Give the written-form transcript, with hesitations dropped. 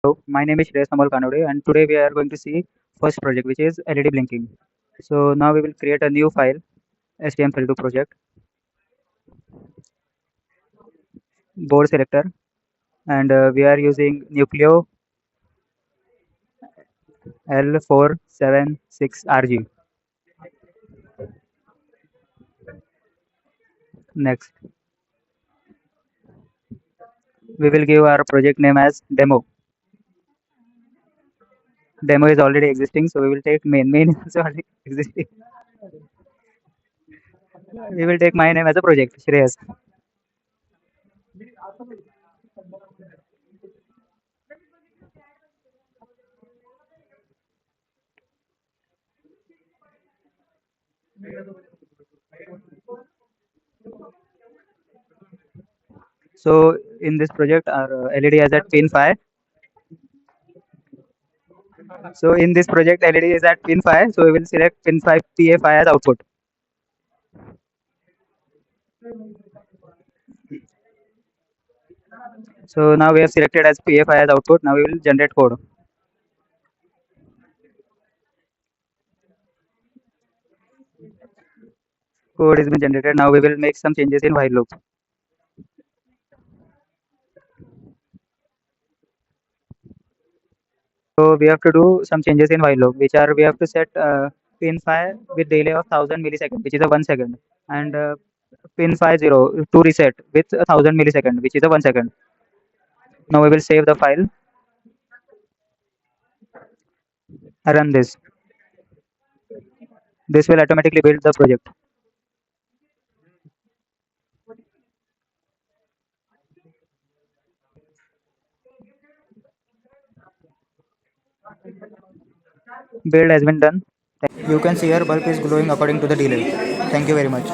Hello, my name is Shreyas Kanode and today we are going to see first project which is LED blinking. So now we will create a new file STM32 project, board selector, and we are using Nucleo L476RG. Next, we will give our project name as demo. Demo is already existing, so we will take main. Main is already existing. We will take my name as a project, Shreyas. So in this project, our LED is at pin 5. So in this project, LED is at pin 5. So we will select pin 5 PA5 as output. So now we have selected as PA5 as output. Now we will generate code. Code has been generated. Now we will make some changes in while loop. So we have to do some changes in while loop, which are we have to set pin 5 with delay of 1000 millisecond, which is a 1 second, and pin 50 to reset with 1000 millisecond, which is a 1 second. Now we will save the file, run this. This will automatically build the project. Build has been done. You can see here bulb is glowing according to the delay. Thank you very much.